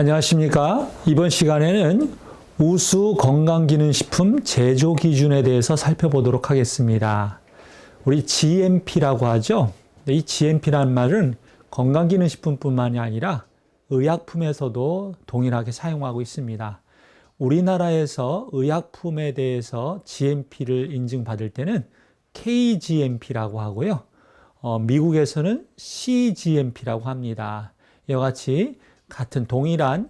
안녕하십니까. 이번 시간에는 우수 건강기능식품 제조 기준에 대해서 살펴보도록 하겠습니다. 우리 GMP라고 하죠. 이 GMP라는 말은 건강기능식품뿐만이 아니라 의약품에서도 동일하게 사용하고 있습니다. 우리나라에서 의약품에 대해서 GMP를 인증받을 때는 KGMP라고 하고요. 미국에서는 CGMP라고 합니다. 이와 같이 같은 동일한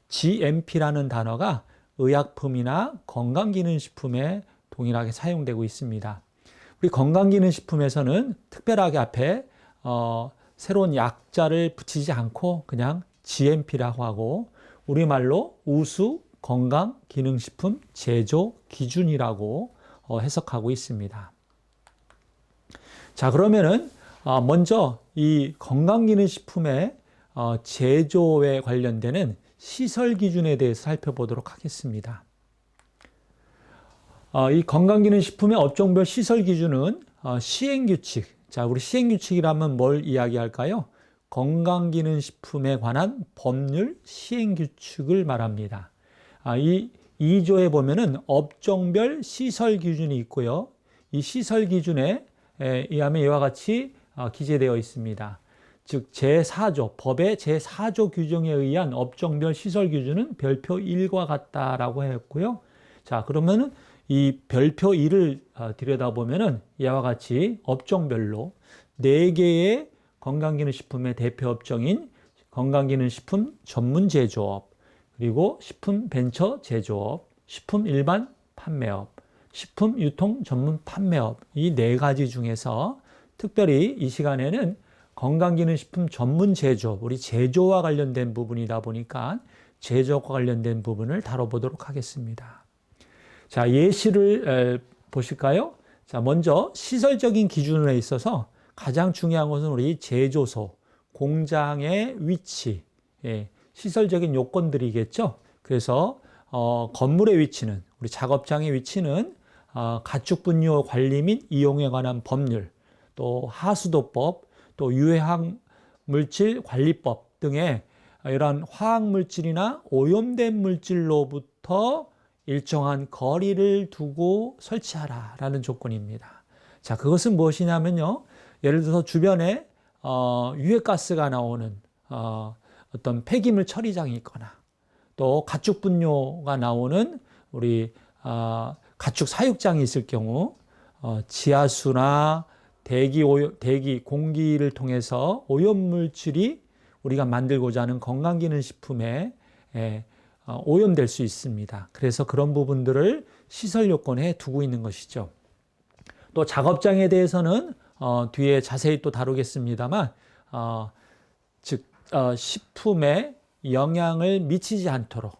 GMP라는 단어가 의약품이나 건강기능식품에 동일하게 사용되고 있습니다. 우리 건강기능식품에서는 특별하게 앞에 새로운 약자를 붙이지 않고 그냥 GMP라고 하고 우리말로 우수 건강기능식품 제조 기준이라고 해석하고 있습니다. 자, 그러면은 먼저 이 건강기능식품의 제조에 관련되는 시설 기준에 대해서 살펴보도록 하겠습니다. 이 건강기능식품의 업종별 시설 기준은 시행규칙. 자, 우리 시행규칙이라면 뭘 이야기할까요? 건강기능식품에 관한 법률 시행규칙을 말합니다. 이 2조에 보면은 업종별 시설 기준이 있고요. 이 시설 기준에 의하면 이와 같이 기재되어 있습니다. 즉 제4조, 법의 제4조 규정에 의한 업종별 시설 기준은 별표 1과 같다라고 했고요. 자, 그러면은 이 별표 1을 들여다보면은 이와 같이 업종별로 4개의 건강기능식품의 대표 업종인 건강기능식품 전문 제조업, 그리고 식품 벤처 제조업, 식품 일반 판매업, 식품 유통 전문 판매업, 이 4가지 중에서 특별히 이 시간에는 건강기능식품 전문 제조업, 우리 제조와 관련된 부분이다 보니까 제조와 관련된 부분을 다뤄보도록 하겠습니다. 자, 예시를 보실까요? 자, 먼저 시설적인 기준에 있어서 가장 중요한 것은 우리 제조소, 공장의 위치, 시설적인 요건들이겠죠. 그래서 건물의 위치는, 우리 작업장의 위치는 가축분뇨 관리 및 이용에 관한 법률, 또 하수도법, 또 유해화학물질 관리법 등의 이러한 화학물질이나 오염된 물질로부터 일정한 거리를 두고 설치하라라는 조건입니다. 자, 그것은 무엇이냐면요. 예를 들어서 주변에 유해가스가 나오는 어떤 폐기물 처리장이 있거나 또 가축분뇨가 나오는 우리 가축 사육장이 있을 경우 지하수나 대기, 공기를 통해서 오염물질이 우리가 만들고자 하는 건강기능식품에 오염될 수 있습니다. 그래서 그런 부분들을 시설 요건에 두고 있는 것이죠. 또 작업장에 대해서는 뒤에 자세히 또 다루겠습니다만, 즉 식품에 영향을 미치지 않도록,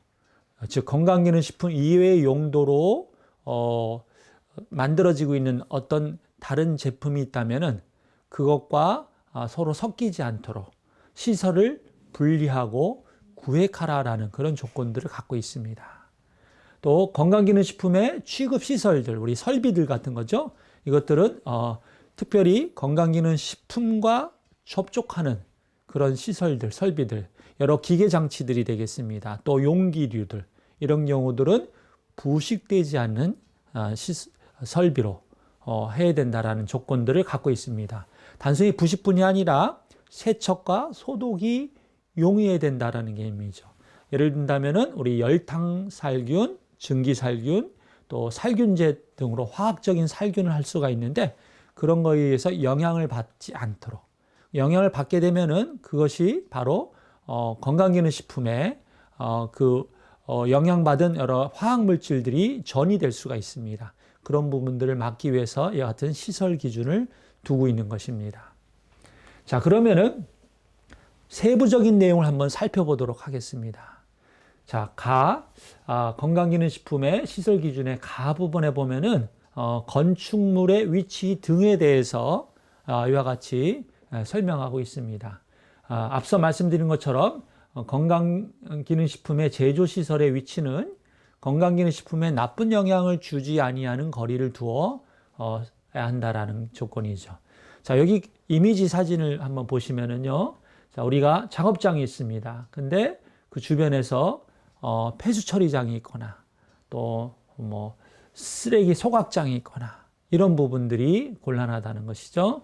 즉 건강기능식품 이외의 용도로 만들어지고 있는 어떤 다른 제품이 있다면은 그것과 서로 섞이지 않도록 시설을 분리하고 구획하라라는 그런 조건들을 갖고 있습니다. 또 건강기능식품의 취급시설들, 우리 설비들 같은 거죠. 이것들은 특별히 건강기능식품과 접촉하는 그런 시설들, 설비들, 여러 기계장치들이 되겠습니다. 또 용기류들, 이런 경우들은 부식되지 않는 설비로 해야 된다라는 조건들을 갖고 있습니다. 단순히 부식뿐이 아니라 세척과 소독이 용이해야 된다라는 게 의미죠. 예를 든다면은 우리 열탕살균, 증기살균, 또 살균제 등으로 화학적인 살균을 할 수가 있는데 그런 거에 의해서 영향을 받지 않도록, 영향을 받게 되면은 그것이 바로 건강기능식품에 영향받은 여러 화학물질들이 전이 될 수가 있습니다. 그런 부분들을 막기 위해서 이와 같은 시설 기준을 두고 있는 것입니다. 자, 그러면은 세부적인 내용을 한번 살펴보도록 하겠습니다. 자, 건강기능식품의 시설 기준의 가 부분에 보면은 건축물의 위치 등에 대해서 이와 같이 설명하고 있습니다. 앞서 말씀드린 것처럼 건강기능식품의 제조시설의 위치는 건강기능식품에 나쁜 영향을 주지 아니하는 거리를 두어야 한다라는 조건이죠. 자, 여기 이미지 사진을 한번 보시면은요. 자, 우리가 작업장이 있습니다. 근데 그 주변에서 폐수 처리장이 있거나 또 뭐 쓰레기 소각장이 있거나 이런 부분들이 곤란하다는 것이죠.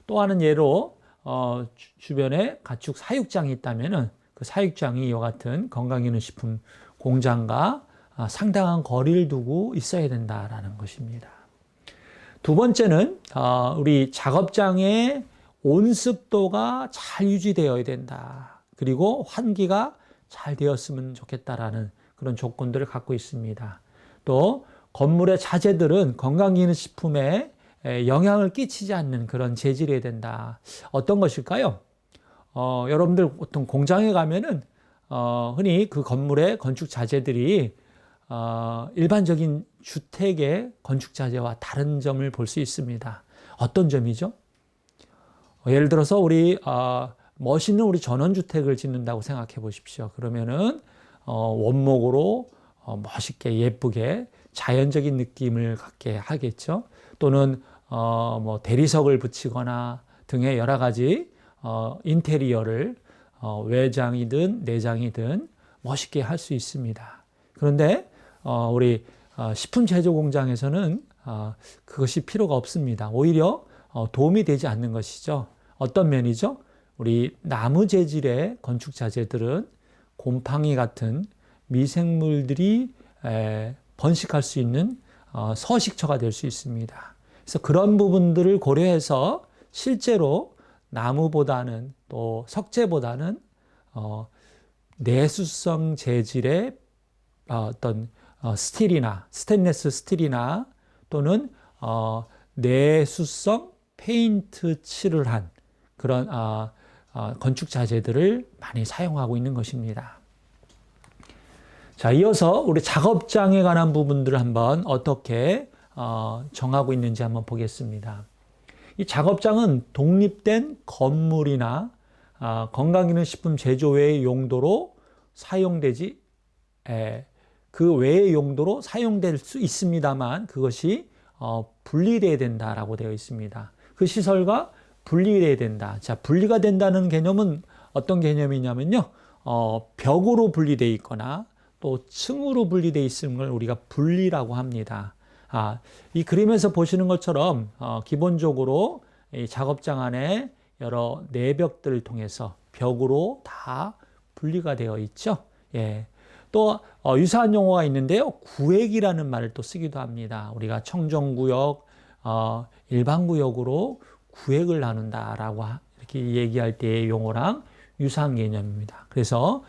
또 하나는 예로 주변에 가축 사육장이 있다면은 그 사육장이 이와 같은 건강기능식품 공장과 상당한 거리를 두고 있어야 된다라는 것입니다. 두 번째는 우리 작업장의 온습도가 잘 유지되어야 된다. 그리고 환기가 잘 되었으면 좋겠다라는 그런 조건들을 갖고 있습니다. 또 건물의 자재들은 건강기능식품에 영향을 끼치지 않는 그런 재질이어야 된다. 어떤 것일까요? 여러분들 보통 공장에 가면은 흔히 그 건물의 건축 자재들이 일반적인 주택의 건축 자재와 다른 점을 볼 수 있습니다. 어떤 점이죠? 예를 들어서 우리 멋있는 우리 전원주택을 짓는다고 생각해 보십시오. 그러면은 원목으로 멋있게 예쁘게 자연적인 느낌을 갖게 하겠죠. 또는 뭐 대리석을 붙이거나 등의 여러 가지 인테리어를 외장이든 내장이든 멋있게 할 수 있습니다. 그런데 우리 식품 제조 공장에서는 그것이 필요가 없습니다. 오히려 도움이 되지 않는 것이죠. 어떤 면이죠? 우리 나무 재질의 건축 자재들은 곰팡이 같은 미생물들이 번식할 수 있는 서식처가 될 수 있습니다. 그래서 그런 부분들을 고려해서 실제로 나무보다는 또 석재보다는 내수성 재질의 어떤 스틸이나 스테인리스 스틸이나 또는 내수성 페인트 칠을 한 그런 건축 자재들을 많이 사용하고 있는 것입니다. 자, 이어서 우리 작업장에 관한 부분들을 한번 어떻게 정하고 있는지 한번 보겠습니다. 이 작업장은 독립된 건물이나 건강기능식품 제조 외의 용도로 사용되지 그 외의 용도로 사용될 수 있습니다만 그것이 분리돼야 된다라고 되어 있습니다. 그 시설과 분리돼야 된다. 자, 분리가 된다는 개념은 어떤 개념이냐면요. 벽으로 분리되어 있거나 또 층으로 분리되어 있는 걸 우리가 분리라고 합니다. 이 그림에서 보시는 것처럼 기본적으로 이 작업장 안에 여러 내벽들을 통해서 벽으로 다 분리가 되어 있죠. 예. 또 유사한 용어가 있는데요. 구획이라는 말을 또 쓰기도 합니다. 우리가 청정구역, 일반구역으로 구획을 나눈다라고 이렇게 얘기할 때의 용어랑 유사한 개념입니다. 그래서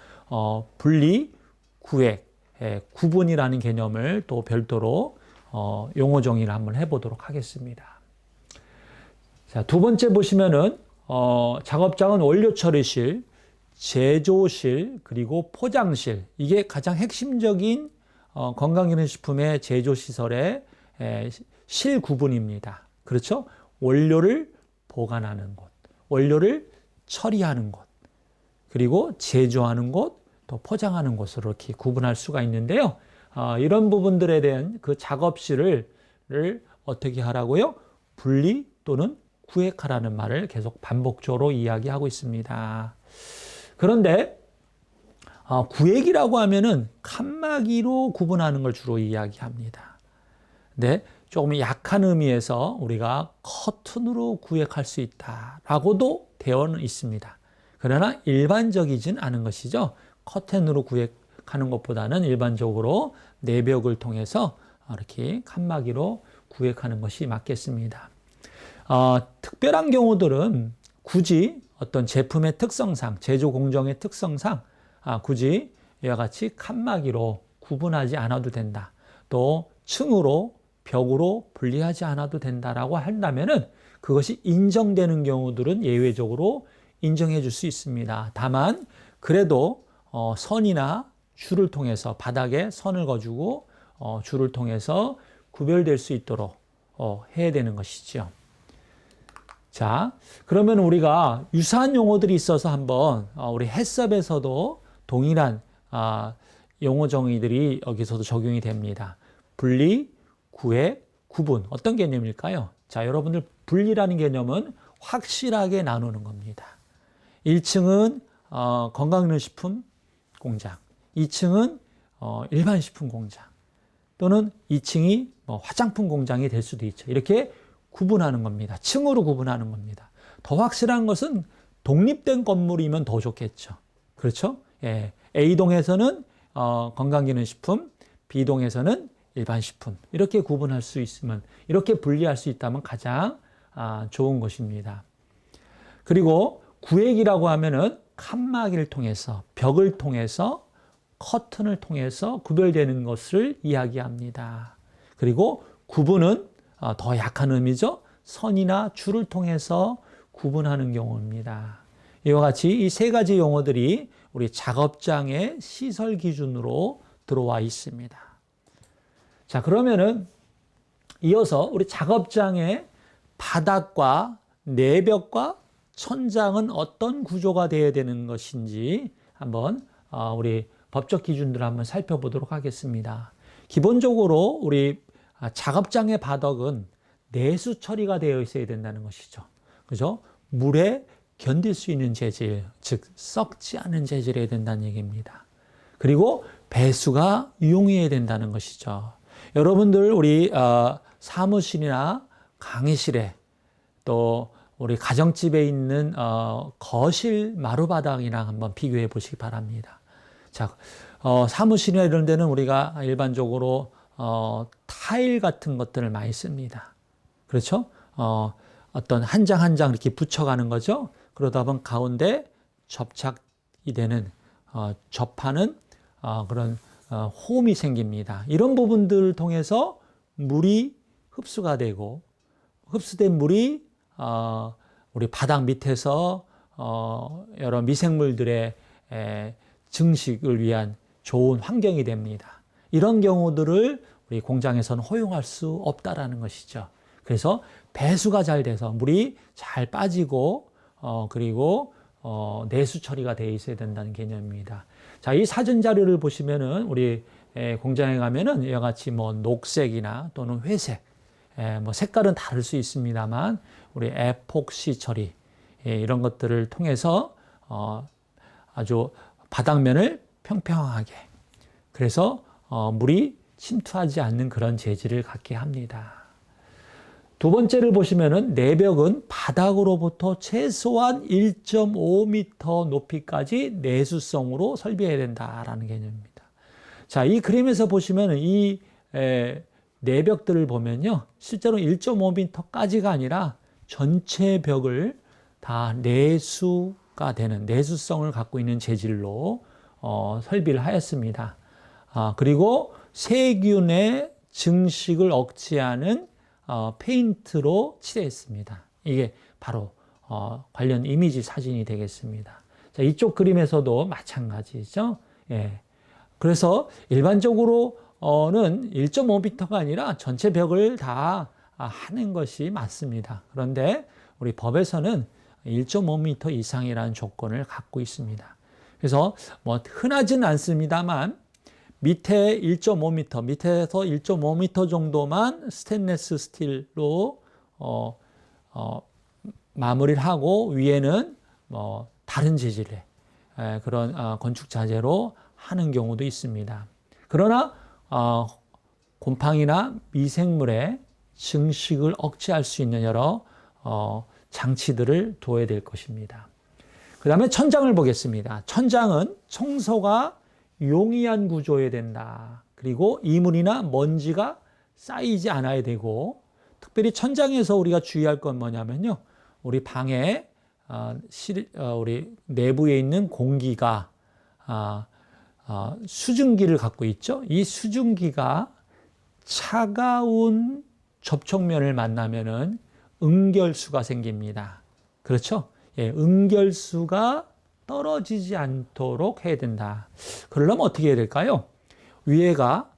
분리, 구획, 구분이라는 개념을 또 별도로 용어 정의를 한번 해보도록 하겠습니다. 자, 두 번째 보시면은 작업장은 원료 처리실, 제조실, 그리고 포장실. 이게 가장 핵심적인 건강기능식품의 제조시설의 실 구분입니다. 그렇죠? 원료를 보관하는 곳, 원료를 처리하는 곳, 그리고 제조하는 곳, 또 포장하는 곳으로 이렇게 구분할 수가 있는데요. 이런 부분들에 대한 그 작업실을 어떻게 하라고요? 분리 또는 구획하라는 말을 계속 반복적으로 이야기하고 있습니다. 그런데 구획이라고 하면은 칸막이로 구분하는 걸 주로 이야기합니다. 근데 조금 약한 의미에서 우리가 커튼으로 구획할 수 있다라고도 되어 있습니다. 그러나 일반적이진 않은 것이죠. 커튼으로 구획하는 것보다는 일반적으로 내벽을 통해서 이렇게 칸막이로 구획하는 것이 맞겠습니다. 특별한 경우들은 굳이 어떤 제품의 특성상, 제조 공정의 특성상 굳이 이와 같이 칸막이로 구분하지 않아도 된다. 또 층으로 벽으로 분리하지 않아도 된다라고 한다면은 그것이 인정되는 경우들은 예외적으로 인정해 줄 수 있습니다. 다만 그래도 선이나 줄을 통해서 바닥에 선을 거주고 줄을 통해서 구별될 수 있도록 해야 되는 것이죠. 자, 그러면 우리가 유사한 용어들이 있어서 한번 우리 해썹에서도 동일한 용어 정의들이 여기서도 적용이 됩니다. 분리, 구획, 구분. 어떤 개념일까요? 자, 여러분들 분리라는 개념은 확실하게 나누는 겁니다. 1층은 건강기능식품 공장, 2층은 일반 식품 공장, 또는 2층이 뭐 화장품 공장이 될 수도 있죠. 이렇게 구분하는 겁니다. 층으로 구분하는 겁니다. 더 확실한 것은 독립된 건물이면 더 좋겠죠. 그렇죠? 예. A동에서는 건강기능식품, B동에서는 일반식품, 이렇게 구분할 수 있으면, 이렇게 분리할 수 있다면 가장 좋은 것입니다. 그리고 구획이라고 하면은 칸막이를 통해서, 벽을 통해서, 커튼을 통해서 구별되는 것을 이야기합니다. 그리고 구분은 더 약한 의미죠. 선이나 줄을 통해서 구분하는 경우입니다. 이와 같이 이 세 가지 용어들이 우리 작업장의 시설 기준으로 들어와 있습니다. 자, 그러면은 이어서 우리 작업장의 바닥과 내벽과 천장은 어떤 구조가 되어야 되는 것인지 한번 우리 법적 기준들을 한번 살펴보도록 하겠습니다. 기본적으로 우리 작업장의 바닥은 내수 처리가 되어 있어야 된다는 것이죠. 그죠? 물에 견딜 수 있는 재질, 즉 썩지 않은 재질이어야 된다는 얘기입니다. 그리고 배수가 유용해야 된다는 것이죠. 여러분들 우리 사무실이나 강의실에 또 우리 가정집에 있는 거실 마루바닥이랑 한번 비교해 보시기 바랍니다. 자, 사무실이나 이런 데는 우리가 일반적으로 타일 같은 것들을 많이 씁니다. 그렇죠? 어떤 한 장 한 장 이렇게 붙여가는 거죠. 그러다 보면 가운데 접착이 되는 접하는 그런 홈이 생깁니다. 이런 부분들을 통해서 물이 흡수가 되고, 흡수된 물이 우리 바닥 밑에서 여러 미생물들의 증식을 위한 좋은 환경이 됩니다. 이런 경우들을 우리 공장에서는 허용할 수 없다라는 것이죠. 그래서 배수가 잘 돼서 물이 잘 빠지고 그리고 내수 처리가 되어 있어야 된다는 개념입니다. 자, 이 사진 자료를 보시면은 우리 공장에 가면은 이와 같이 뭐 녹색이나 또는 회색, 뭐 색깔은 다를 수 있습니다만 우리 에폭시 처리 이런 것들을 통해서 아주 바닥면을 평평하게, 그래서 물이 침투하지 않는 그런 재질을 갖게 합니다. 두 번째를 보시면은 내벽은 바닥으로부터 최소한 1.5m 높이까지 내수성으로 설비해야 된다라는 개념입니다. 자, 이 그림에서 보시면은 이 내벽들을 보면요, 실제로 1.5m까지가 아니라 전체 벽을 다 내수가 되는, 내수성을 갖고 있는 재질로 설비를 하였습니다. 그리고 세균의 증식을 억제하는 페인트로 칠했습니다. 이게 바로 관련 이미지 사진이 되겠습니다. 자, 이쪽 그림에서도 마찬가지죠. 예. 그래서 일반적으로는 1.5m가 아니라 전체 벽을 다 하는 것이 맞습니다. 그런데 우리 법에서는 1.5m 이상이라는 조건을 갖고 있습니다. 그래서 뭐 흔하지는 않습니다만 밑에 1.5m, 밑에서 1.5m 정도만 스테인리스 스틸로 마무리를 하고 위에는 뭐 다른 재질의 그런 건축 자재로 하는 경우도 있습니다. 그러나 곰팡이나 미생물의 증식을 억제할 수 있는 여러 장치들을 둬야 될 것입니다. 그 다음에 천장을 보겠습니다. 천장은 청소가 용이한 구조여야 된다. 그리고 이물이나 먼지가 쌓이지 않아야 되고, 특별히 천장에서 우리가 주의할 건 뭐냐면요, 우리 방에 우리 내부에 있는 공기가 수증기를 갖고 있죠. 이 수증기가 차가운 접촉면을 만나면은 응결수가 생깁니다. 그렇죠? 예, 응결수가 떨어지지 않도록 해야 된다. 그러려면 어떻게 해야 될까요? 위에가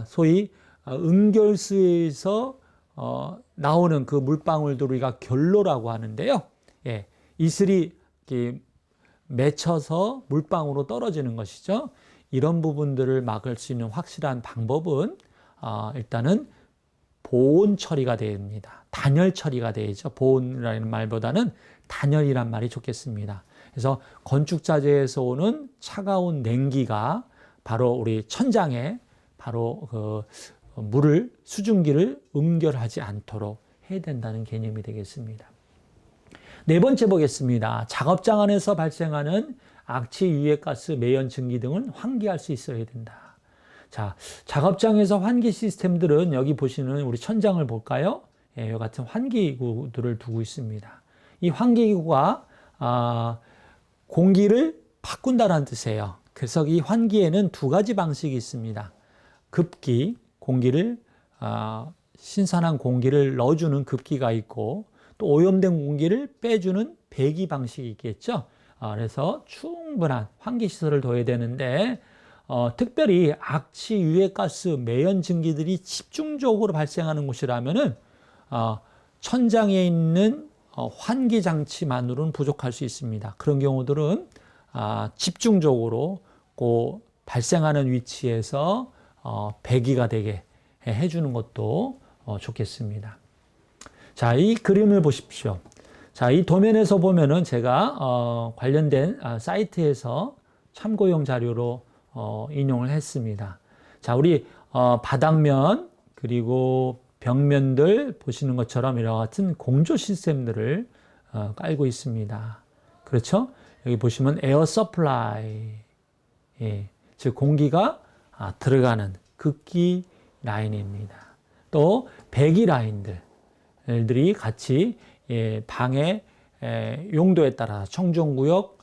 소위 응결수에서 나오는 그 물방울들 우리가 결로라고 하는데요. 예, 이슬이 맺혀서 물방울로 떨어지는 것이죠. 이런 부분들을 막을 수 있는 확실한 방법은 일단은 보온 처리가 됩니다. 단열 처리가 되죠. 보온이라는 말보다는 단열이란 말이 좋겠습니다. 그래서 건축자재에서 오는 차가운 냉기가 바로 우리 천장에 바로 그 물을, 수증기를 응결하지 않도록 해야 된다는 개념이 되겠습니다. 네 번째 보겠습니다. 작업장 안에서 발생하는 악취, 유해가스, 매연, 증기 등은 환기할 수 있어야 된다. 자, 작업장에서 환기 시스템들은 여기 보시는 우리 천장을 볼까요? 예, 이 같은 환기기구들을 두고 있습니다. 이 환기기구가 공기를 바꾼다는 뜻이에요. 그래서 이 환기에는 두 가지 방식이 있습니다. 급기, 공기를 신선한 공기를 넣어주는 급기가 있고, 또 오염된 공기를 빼주는 배기 방식이 있겠죠. 그래서 충분한 환기 시설을 둬야 되는데, 특별히 악취, 유해가스, 매연 증기들이 집중적으로 발생하는 곳이라면은 천장에 있는 환기 장치만으로는 부족할 수 있습니다. 그런 경우들은 집중적으로 그 발생하는 위치에서 배기가 되게 해주는 것도 좋겠습니다. 자, 이 그림을 보십시오. 자, 이 도면에서 보면은 제가 관련된 사이트에서 참고용 자료로 인용을 했습니다. 자, 우리 바닥면 그리고 벽면들 보시는 것처럼 이와 같은 공조 시스템들을 깔고 있습니다. 그렇죠? 여기 보시면 에어 서플라이, 예, 즉 공기가 들어가는 급기 라인입니다. 또 배기 라인들이 같이 방의 용도에 따라 청정구역,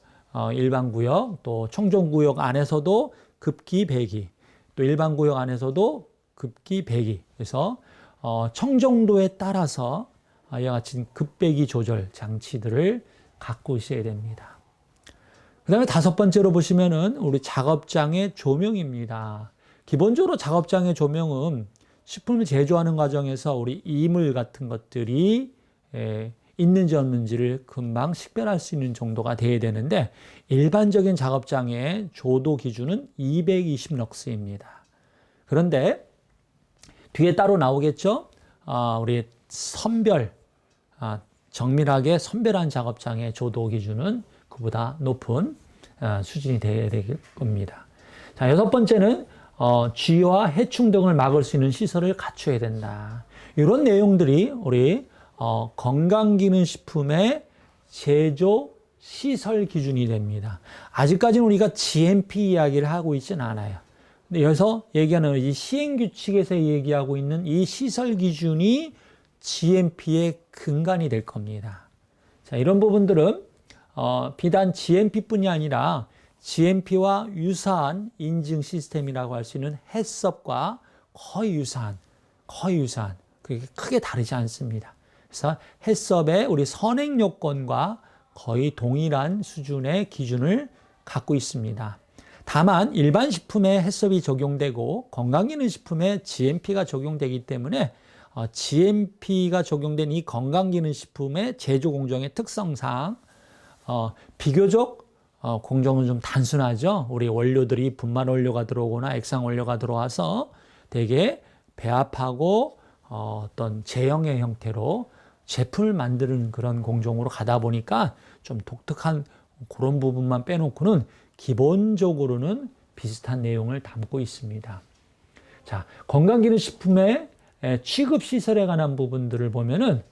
일반구역, 또 청정구역 안에서도 급기, 배기, 또 일반구역 안에서도 급기, 배기. 그래서 청정도에 따라서 이와 같이 급배기 조절 장치들을 갖고 있어야 됩니다. 그 다음에 다섯 번째로 보시면은 우리 작업장의 조명입니다. 기본적으로 작업장의 조명은 식품을 제조하는 과정에서 우리 이물 같은 것들이 있는지 없는지를 금방 식별할 수 있는 정도가 돼야 되는데, 일반적인 작업장의 조도 기준은 220럭스입니다. 그런데 뒤에 따로 나오겠죠? 우리 정밀하게 선별한 작업장의 조도 기준은 그보다 높은 수준이 되어야 될 겁니다. 자, 여섯 번째는 쥐와 해충 등을 막을 수 있는 시설을 갖춰야 된다. 이런 내용들이 우리 건강기능식품의 제조 시설 기준이 됩니다. 아직까지는 우리가 GMP 이야기를 하고 있지는 않아요. 근데 여기서 얘기하는 이 시행규칙에서 얘기하고 있는 이 시설 기준이 GMP의 근간이 될 겁니다. 자, 이런 부분들은 비단 GMP뿐이 아니라 GMP와 유사한 인증 시스템이라고 할 수 있는 해썹과 거의 유사한, 그게 크게 다르지 않습니다. 그래서 해썹의 우리 선행 요건과 거의 동일한 수준의 기준을 갖고 있습니다. 다만 일반 식품에 해썹이 적용되고 건강기능식품에 GMP가 적용되기 때문에 GMP가 적용된 이 건강기능식품의 제조 공정의 특성상 비교적 공정은 좀 단순하죠. 우리 원료들이 분말 원료가 들어오거나 액상 원료가 들어와서 되게 배합하고 어떤 제형의 형태로 제품을 만드는 그런 공정으로 가다 보니까 좀 독특한 그런 부분만 빼놓고는 기본적으로는 비슷한 내용을 담고 있습니다. 자, 건강기능식품의 취급시설에 관한 부분들을 보면은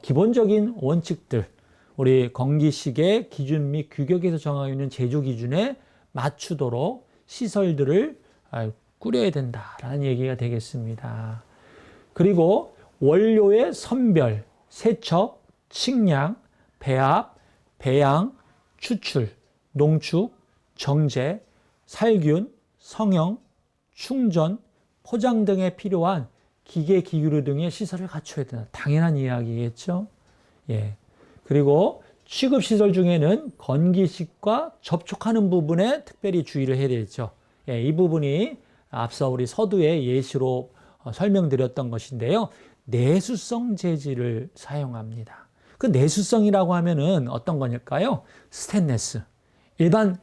기본적인 원칙들, 우리 건기식의 기준 및 규격에서 정하고 있는 제조 기준에 맞추도록 시설들을 꾸려야 된다라는 얘기가 되겠습니다. 그리고 원료의 선별, 세척, 측량, 배합, 배양, 추출, 농축, 정제, 살균, 성형, 충전, 포장 등에 필요한 기계, 기구류 등의 시설을 갖춰야 된다. 당연한 이야기겠죠. 예. 그리고 취급시설 중에는 건기식과 접촉하는 부분에 특별히 주의를 해야 되죠. 예, 이 부분이 앞서 우리 서두에 예시로 설명드렸던 것인데요. 내수성 재질을 사용합니다. 그 내수성이라고 하면은 어떤 거일까요? 스테인리스. 일반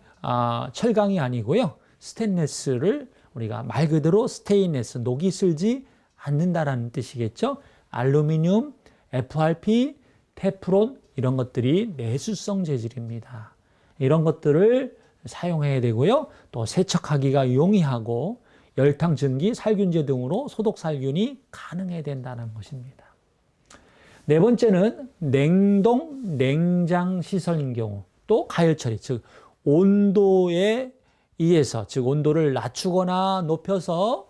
철강이 아니고요. 스테인리스를 우리가 말 그대로 스테인리스, 녹이 슬지 않는다라는 뜻이겠죠. 알루미늄, FRP, 테프론 이런 것들이 내수성 재질입니다. 이런 것들을 사용해야 되고요. 또 세척하기가 용이하고 열탕, 증기, 살균제 등으로 소독 살균이 가능해야 된다는 것입니다. 네 번째는 냉동, 냉장 시설인 경우, 또 가열 처리, 즉 온도에 의해서, 즉 온도를 낮추거나 높여서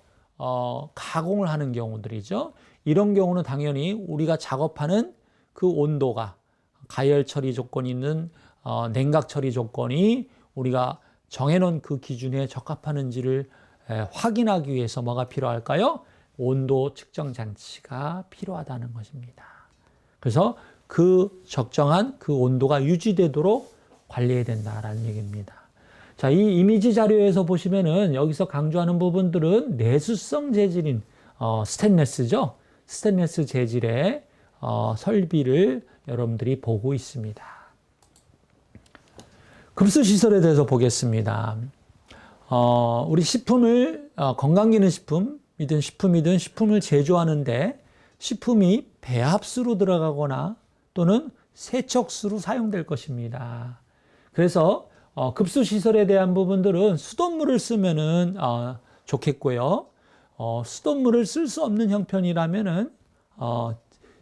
가공을 하는 경우들이죠. 이런 경우는 당연히 우리가 작업하는 그 온도가 가열 처리 조건이 있는 냉각 처리 조건이 우리가 정해놓은 그 기준에 적합하는지를 확인하기 위해서 뭐가 필요할까요? 온도 측정 장치가 필요하다는 것입니다. 그래서 그 적정한 그 온도가 유지되도록 관리해야 된다라는 얘기입니다. 자, 이 이미지 자료에서 보시면은 여기서 강조하는 부분들은 내수성 재질인 스테인리스죠. 스테인리스 재질의 설비를 여러분들이 보고 있습니다. 급수 시설에 대해서 보겠습니다. 우리 식품을 건강기능식품이든 식품을 제조하는데 식품이 배합수로 들어가거나 또는 세척수로 사용될 것입니다. 그래서 급수 시설에 대한 부분들은 수돗물을 쓰면은 좋겠고요. 수돗물을 쓸 수 없는 형편이라면은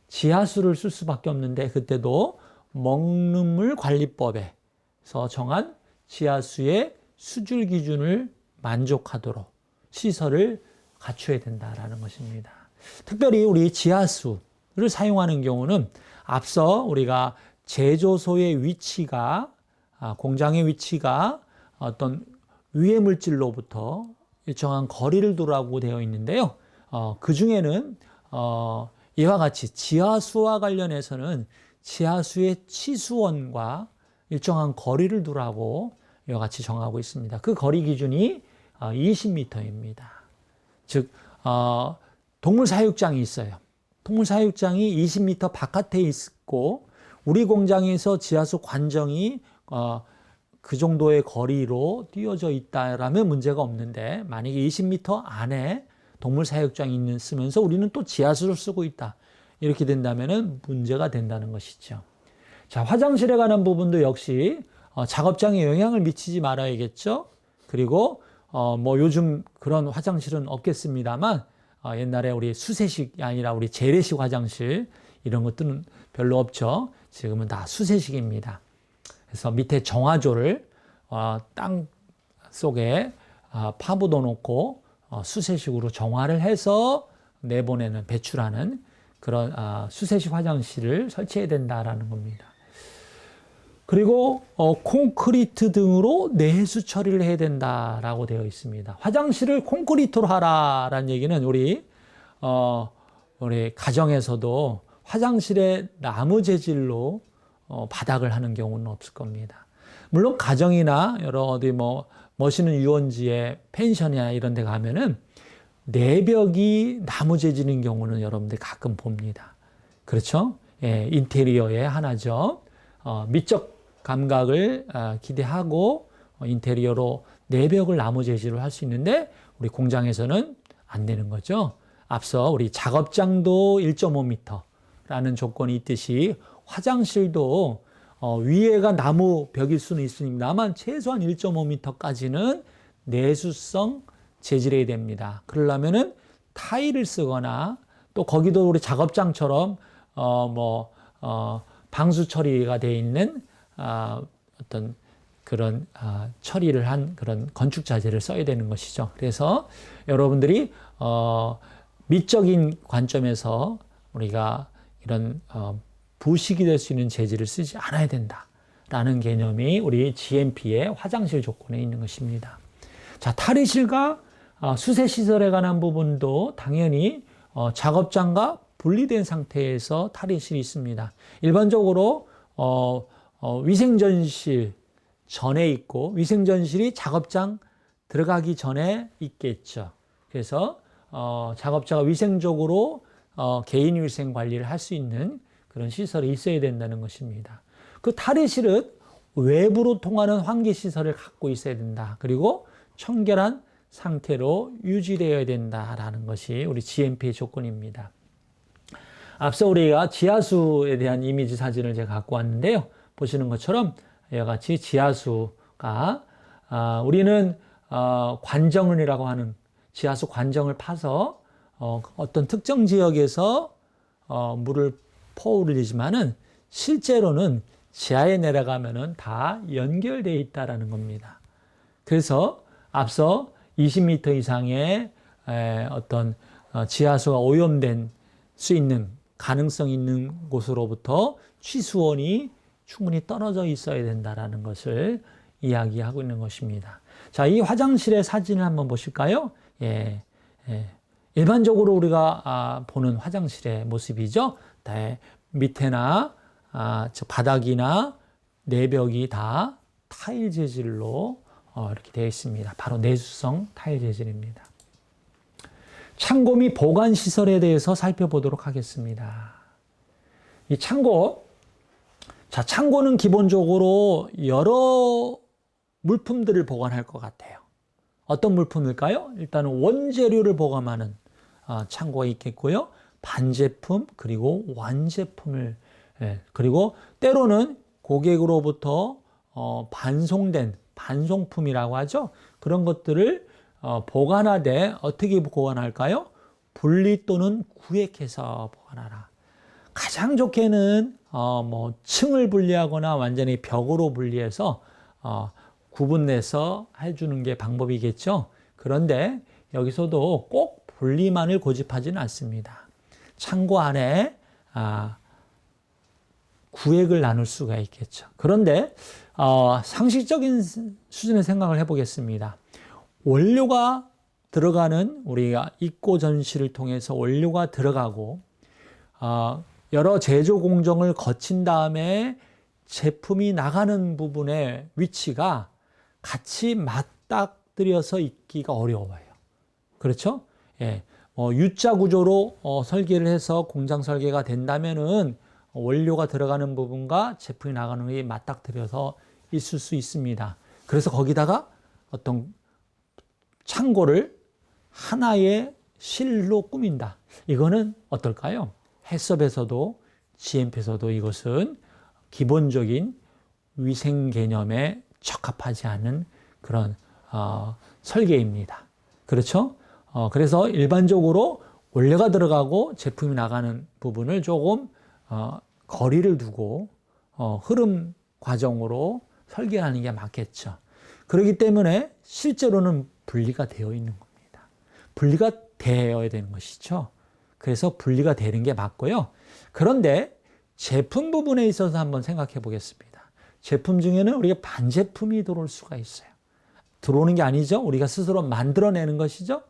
지하수를 쓸 수밖에 없는데 그때도 먹는 물 관리법에서 정한 지하수의 수질 기준을 만족하도록 시설을 갖춰야 된다라는 것입니다. 특별히 우리 지하수를 사용하는 경우는 앞서 우리가 제조소의 위치가 공장의 위치가 어떤 위해 물질로부터 일정한 거리를 두라고 되어 있는데요. 그 중에는 이와 같이 지하수와 관련해서는 지하수의 치수원과 일정한 거리를 두라고 이와 같이 정하고 있습니다. 그 거리 기준이 20m입니다. 즉 동물 사육장이 있어요. 동물 사육장이 20m 바깥에 있고 우리 공장에서 지하수 관정이 그 정도의 거리로 띄어져 있다라면 문제가 없는데 만약에 20m 안에 동물 사육장이 있으면서 우리는 또 지하수를 쓰고 있다. 이렇게 된다면 문제가 된다는 것이죠. 자, 화장실에 관한 부분도 역시 작업장에 영향을 미치지 말아야겠죠. 그리고 뭐 요즘 그런 화장실은 없겠습니다만 옛날에 우리 수세식이 아니라 우리 재래식 화장실 이런 것들은 별로 없죠. 지금은 다 수세식입니다. 그래서 밑에 정화조를 땅 속에 파묻어 놓고 수세식으로 정화를 해서 내보내는 배출하는 그런 수세식 화장실을 설치해야 된다라는 겁니다. 그리고 콘크리트 등으로 내수 처리를 해야 된다라고 되어 있습니다. 화장실을 콘크리트로 하라라는 얘기는 우리 가정에서도 화장실에 나무 재질로 바닥을 하는 경우는 없을 겁니다. 물론 가정이나 여러 어디 멋있는 유원지에 펜션이나 이런 데 가면은 내벽이 나무 재질인 경우는 여러분들 가끔 봅니다. 그렇죠? 예, 인테리어의 하나죠. 미적 감각을 기대하고 인테리어로 내벽을 나무 재질로 할 수 있는데 우리 공장에서는 안 되는 거죠. 앞서 우리 작업장도 1.5m라는 조건이 있듯이 화장실도 위에가 나무 벽일 수는 있습니다만 최소한 1.5m까지는 내수성 재질해야 됩니다. 그러려면은 타일을 쓰거나 또 거기도 우리 작업장처럼 방수 처리가 되어 있는 어떤 그런 처리를 한 그런 건축 자재를 써야 되는 것이죠. 그래서 여러분들이 미적인 관점에서 우리가 이런 부식이 될 수 있는 재질을 쓰지 않아야 된다라는 개념이 우리 GMP의 화장실 조건에 있는 것입니다. 자, 탈의실과 수세시설에 관한 부분도 당연히 작업장과 분리된 상태에서 탈의실이 있습니다. 일반적으로 위생전실 전에 있고 위생전실이 작업장 들어가기 전에 있겠죠. 그래서 작업자가 위생적으로 개인 위생 관리를 할 수 있는 그런 시설이 있어야 된다는 것입니다. 그 탈의실은 외부로 통하는 환기시설을 갖고 있어야 된다. 그리고 청결한 상태로 유지되어야 된다라는 것이 우리 GMP의 조건입니다. 앞서 우리가 지하수에 대한 이미지 사진을 제가 갖고 왔는데요. 보시는 것처럼 이와 같이 지하수가 우리는 관정이라고 하는 지하수 관정을 파서 어떤 특정 지역에서 물을 퍼올리지만은 실제로는 지하에 내려가면은 다 연결되어 있다라는 겁니다. 그래서 앞서 20m 이상의 어떤 지하수가 오염된 수 있는 가능성 있는 곳으로부터 취수원이 충분히 떨어져 있어야 된다라는 것을 이야기하고 있는 것입니다. 자, 이 화장실의 사진을 한번 보실까요? 일반적으로 우리가 보는 화장실의 모습이죠. 밑에나 바닥이나 내벽이 다 타일 재질로 이렇게 되어 있습니다. 바로 내수성 타일 재질입니다. 창고 및 보관 시설에 대해서 살펴보도록 하겠습니다. 이 창고, 창고는 기본적으로 여러 물품들을 보관할 것 같아요. 어떤 물품일까요? 일단은 원재료를 보관하는 창고가 있겠고요. 반제품 그리고 완제품을 그리고 때로는 고객으로부터 반송된 반송품이라고 하죠. 그런 것들을 보관하되 어떻게 보관할까요? 분리 또는 구획해서 보관하라. 가장 좋게는 층을 분리하거나 완전히 벽으로 분리해서 구분내서 해주는 게 방법이겠죠. 그런데 여기서도 꼭 분리만을 고집하지는 않습니다. 창고 안에 구획을 나눌 수가 있겠죠. 그런데 상식적인 수준의 생각을 해보겠습니다. 원료가 들어가는 우리가 입고 전시를 통해서 원료가 들어가고 여러 제조 공정을 거친 다음에 제품이 나가는 부분의 위치가 같이 맞닥뜨려서 있기가 어려워요. 그렇죠? U자 구조로 설계를 해서 공장 설계가 된다면은 원료가 들어가는 부분과 제품이 나가는 게 맞닥뜨려서 있을 수 있습니다. 그래서 거기다가 어떤 창고를 하나의 실로 꾸민다. 이거는 어떨까요? 해썹에서도 GMP에서도 이것은 기본적인 위생 개념에 적합하지 않은 그런 설계입니다. 그렇죠? 그래서 일반적으로 원료가 들어가고 제품이 나가는 부분을 조금 거리를 두고 흐름 과정으로 설계하는 게 맞겠죠. 그렇기 때문에 실제로는 분리가 되어 있는 겁니다. 분리가 되어야 되는 것이죠. 그래서 분리가 되는 게 맞고요. 그런데 제품 부분에 있어서 한번 생각해 보겠습니다. 제품 중에는 우리가 반제품이 들어올 수가 있어요. 들어오는 게 아니죠. 우리가 스스로 만들어내는 것이죠.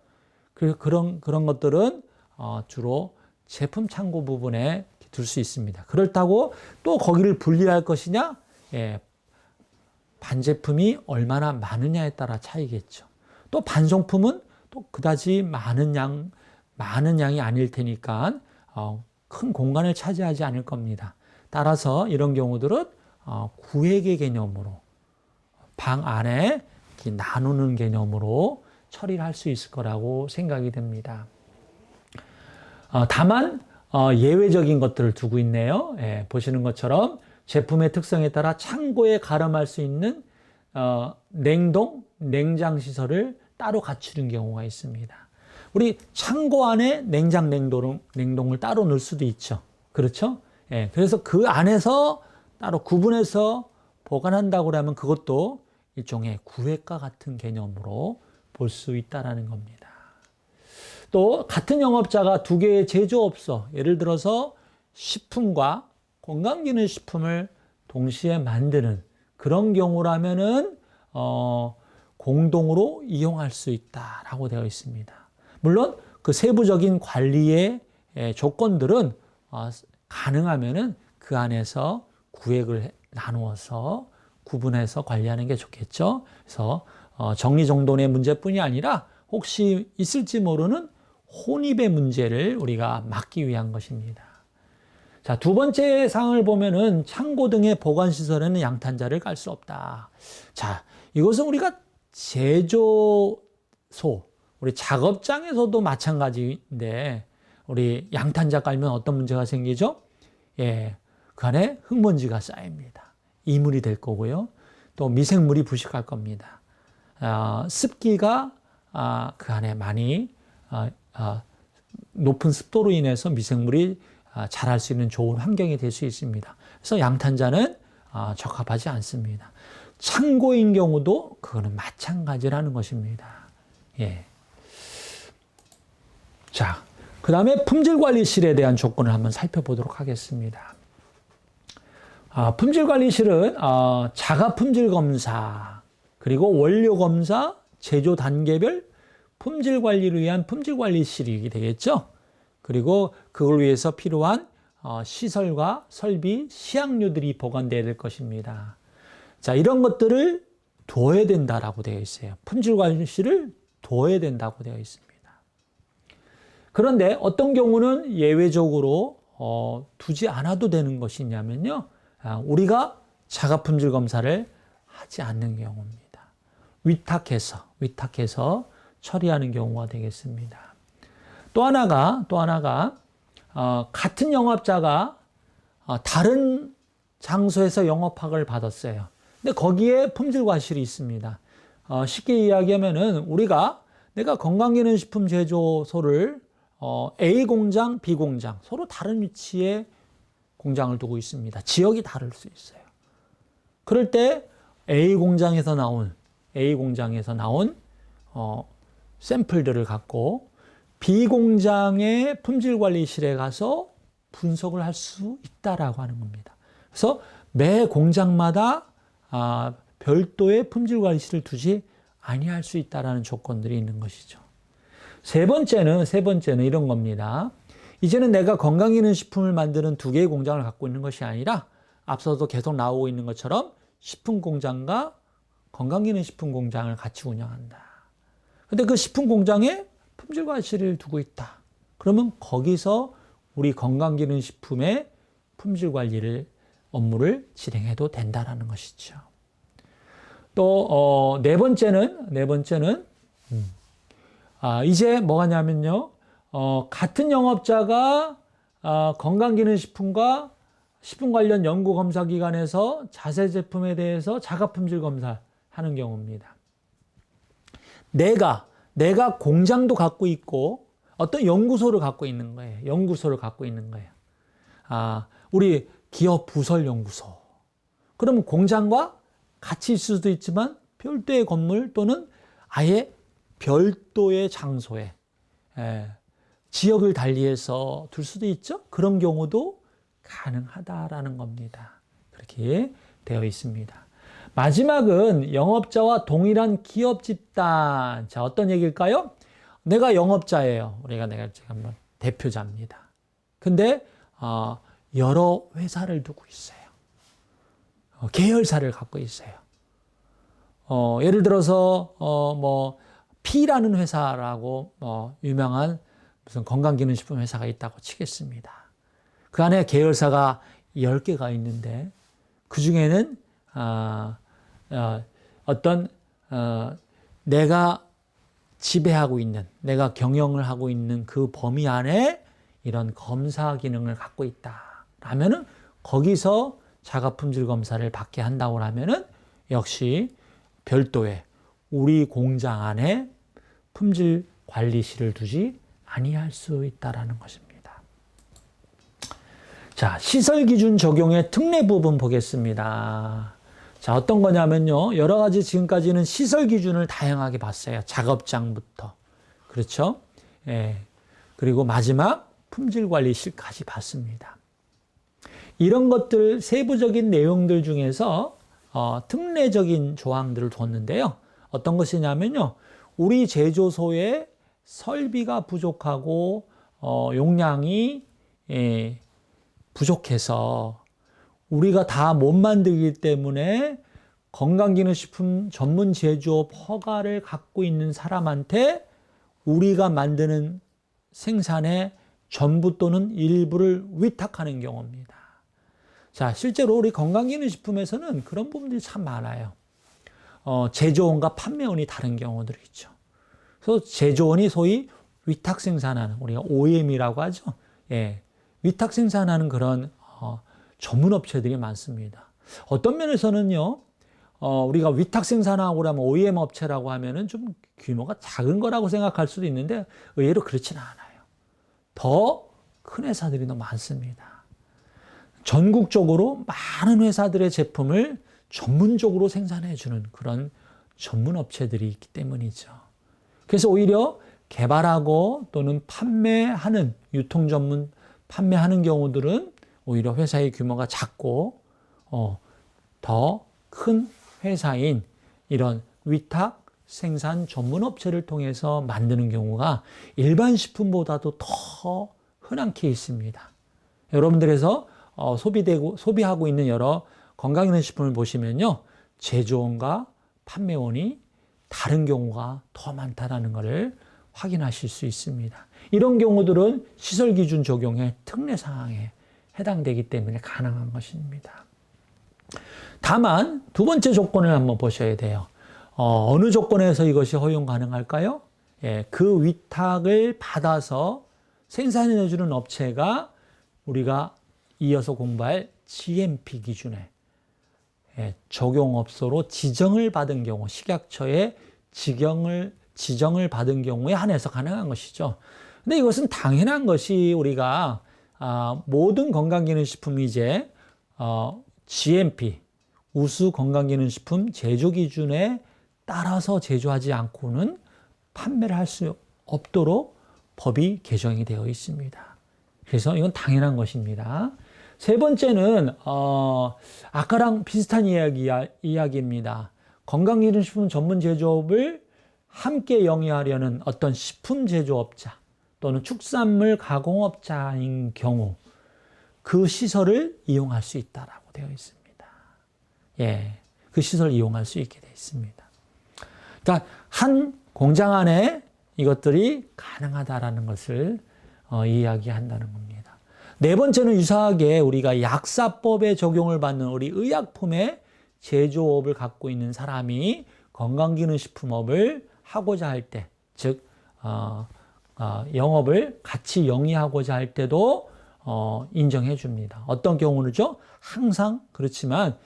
그래서 그런 것들은 주로 제품 창고 부분에 둘 수 있습니다. 그렇다고 또 거기를 분리할 것이냐? 반제품이 얼마나 많으냐에 따라 차이겠죠. 또 반송품은 또 그다지 많은 양이 아닐 테니까 큰 공간을 차지하지 않을 겁니다. 따라서 이런 경우들은 구획의 개념으로 방 안에 나누는 개념으로 처리를 할 수 있을 거라고 생각이 됩니다. 다만 예외적인 것들을 두고 있네요. 보시는 것처럼 제품의 특성에 따라 창고에 가름할 수 있는 냉동, 냉장 시설을 따로 갖추는 경우가 있습니다. 우리 창고 안에 냉장, 냉동을 따로 넣을 수도 있죠. 그렇죠? 그래서 그 안에서 따로 구분해서 보관한다고 하면 그것도 일종의 구획과 같은 개념으로 볼 수 있다는 겁니다. 또 같은 영업자가 두 개의 제조업소, 예를 들어서 식품과 건강기능식품을 동시에 만드는 그런 경우라면은 공동으로 이용할 수 있다라고 되어 있습니다. 물론 그 세부적인 관리의 조건들은 가능하면은 그 안에서 구획을 나누어서 구분해서 관리하는 게 좋겠죠. 그래서 정리정돈의 문제뿐이 아니라 혹시 있을지 모르는 혼입의 문제를 우리가 막기 위한 것입니다. 자, 두 번째 사항을 보면은 창고 등의 보관시설에는 양탄자를 깔 수 없다. 자, 이것은 우리가 제조소, 우리 작업장에서도 마찬가지인데 우리 양탄자 깔면 어떤 문제가 생기죠? 그 안에 흙먼지가 쌓입니다. 이물이 될 거고요. 또 미생물이 부식할 겁니다. 습기가 그 안에 많이 높은 습도로 인해서 미생물이 자랄 수 있는 좋은 환경이 될 수 있습니다. 그래서 양탄자는 적합하지 않습니다. 창고인 경우도 그거는 마찬가지라는 것입니다. 예. 자, 그 다음에 품질관리실에 대한 조건을 한번 살펴보도록 하겠습니다. 품질관리실은 자가품질검사, 그리고 원료검사, 제조 단계별 품질관리를 위한 품질관리실이 되겠죠. 그리고 그걸 위해서 필요한 시설과 설비, 시약류들이 보관되어야 될 것입니다. 자, 이런 것들을 둬야 된다라고 되어 있어요. 품질관리실을 둬야 된다고 되어 있습니다. 그런데 어떤 경우는 예외적으로 두지 않아도 되는 것이 있냐면요. 우리가 자가품질 검사를 하지 않는 경우입니다. 위탁해서 처리하는 경우가 되겠습니다. 또 하나가 같은 영업자가 다른 장소에서 영업학을 받았어요. 근데 거기에 품질관실이 있습니다. 쉽게 이야기하면은 내가 건강기능식품 제조소를 A 공장, B 공장 서로 다른 위치에 공장을 두고 있습니다. 지역이 다를 수 있어요. 그럴 때 A 공장에서 나온 샘플들을 갖고 B 공장의 품질관리실에 가서 분석을 할 수 있다라고 하는 겁니다. 그래서 매 공장마다 별도의 품질관리실을 두지 아니할 수 있다라는 조건들이 있는 것이죠. 세 번째는 이런 겁니다. 이제는 내가 건강기능식품을 만드는 두 개의 공장을 갖고 있는 것이 아니라 앞서도 계속 나오고 있는 것처럼 식품공장과 건강기능식품 공장을 같이 운영한다. 근데 그 식품공장에 품질관리실을 두고 있다. 그러면 거기서 우리 건강기능식품의 품질관리를 업무를 진행해도 된다라는 것이죠. 또 네 번째는 이제 뭐가냐면요. 같은 영업자가 건강기능식품과 식품 관련 연구검사기관에서 자세 제품에 대해서 자가품질 검사하는 경우입니다. 내가 공장도 갖고 있고 어떤 연구소를 갖고 있는 거예요. 우리 기업 부설 연구소. 그러면 공장과 같이 있을 수도 있지만 별도의 건물 또는 아예 별도의 장소에 지역을 달리해서 둘 수도 있죠. 그런 경우도 가능하다라는 겁니다. 그렇게 되어 있습니다. 마지막은 영업자와 동일한 기업 집단. 자, 어떤 얘기일까요? 내가 영업자예요. 내가 지금 대표자입니다. 근데 여러 회사를 두고 있어요. 계열사를 갖고 있어요. 예를 들어서 P라는 회사라고 유명한 무슨 건강기능식품 회사가 있다고 치겠습니다. 그 안에 계열사가 10개가 있는데 그 중에는 내가 지배하고 있는, 내가 경영을 하고 있는 그 범위 안에 이런 검사 기능을 갖고 있다. 라면은 거기서 자가품질 검사를 받게 한다고 하면은 역시 별도의 우리 공장 안에 품질 관리실을 두지 아니할 수 있다라는 것입니다. 자, 시설 기준 적용의 특례 부분 보겠습니다. 자, 어떤 거냐면요. 여러 가지 지금까지는 시설 기준을 다양하게 봤어요. 작업장부터. 그렇죠? 예. 그리고 마지막 품질관리실까지 봤습니다. 이런 것들 세부적인 내용들 중에서 특례적인 조항들을 뒀는데요. 어떤 것이냐면요. 우리 제조소에 설비가 부족하고 용량이 부족해서 우리가 다 못 만들기 때문에 건강기능식품 전문 제조업 허가를 갖고 있는 사람한테 우리가 만드는 생산의 전부 또는 일부를 위탁하는 경우입니다. 자, 실제로 우리 건강기능식품에서는 그런 부분들이 참 많아요. 제조원과 판매원이 다른 경우들이 있죠. 그래서 제조원이 소위 위탁 생산하는, 우리가 OEM이라고 하죠. 예, 위탁 생산하는 그런 전문 업체들이 많습니다. 어떤 면에서는요, 우리가 위탁 생산하고 그러면 OEM 업체라고 하면은 좀 규모가 작은 거라고 생각할 수도 있는데 의외로 그렇지는 않아요. 더 큰 회사들이 너무 많습니다. 전국적으로 많은 회사들의 제품을 전문적으로 생산해주는 그런 전문 업체들이 있기 때문이죠. 그래서 오히려 개발하고 또는 판매하는 유통 전문 판매하는 경우들은 오히려 회사의 규모가 작고 더 큰 회사인 이런 위탁 생산 전문 업체를 통해서 만드는 경우가 일반 식품보다도 더 흔한 케이스입니다. 여러분들에서 소비하고 있는 여러 건강기능식품을 보시면요, 제조원과 판매원이 다른 경우가 더 많다는 것을 확인하실 수 있습니다. 이런 경우들은 시설기준 적용의 특례사항에 해당되기 때문에 가능한 것입니다. 다만 두 번째 조건을 한번 보셔야 돼요. 어느 조건에서 이것이 허용 가능할까요? 그 위탁을 받아서 생산해주는 업체가 우리가 이어서 공부할 GMP 기준에 적용업소로 지정을 받은 경우, 식약처의 지정을 받은 경우에 한해서 가능한 것이죠. 근데 이것은 당연한 것이 우리가 모든 건강기능식품이 이제 GMP, 우수 건강기능식품 제조 기준에 따라서 제조하지 않고는 판매를 할 수 없도록 법이 개정이 되어 있습니다. 그래서 이건 당연한 것입니다. 세 번째는 아까랑 비슷한 이야기입니다. 건강기능식품 전문 제조업을 함께 영위하려는 어떤 식품 제조업자 또는 축산물 가공업자인 경우 그 시설을 이용할 수 있다라고 되어 있습니다. 그 시설을 이용할 수 있게 되어 있습니다. 그러니까 한 공장 안에 이것들이 가능하다라는 것을 이야기한다는 겁니다. 네 번째는 유사하게 우리가 약사법에 적용을 받는 우리 의약품의 제조업을 갖고 있는 사람이 건강기능식품업을 하고자 할 때, 즉 영업을 같이 영위하고자 할 때도 인정해 줍니다. 어떤 경우는죠? 항상 그렇지만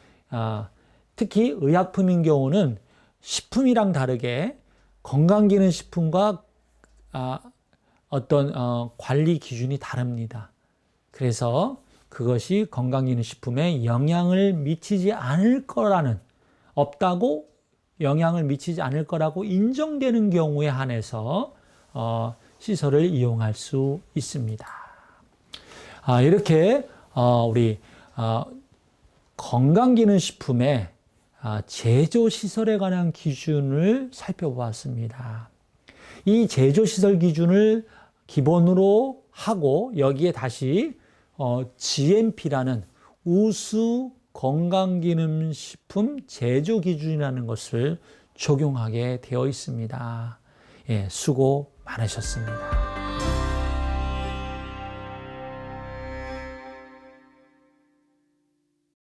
특히 의약품인 경우는 식품이랑 다르게 건강기능식품과 어떤 관리 기준이 다릅니다. 그래서 그것이 건강기능식품에 영향을 미치지 않을 거라는, 없다고 영향을 미치지 않을 거라고 인정되는 경우에 한해서 시설을 이용할 수 있습니다. 이렇게 우리 건강기능식품의 제조시설에 관한 기준을 살펴보았습니다. 이 제조시설 기준을 기본으로 하고 여기에 다시 GMP라는 우수 건강기능식품 제조 기준이라는 것을 적용하게 되어 있습니다. 수고 많으셨습니다.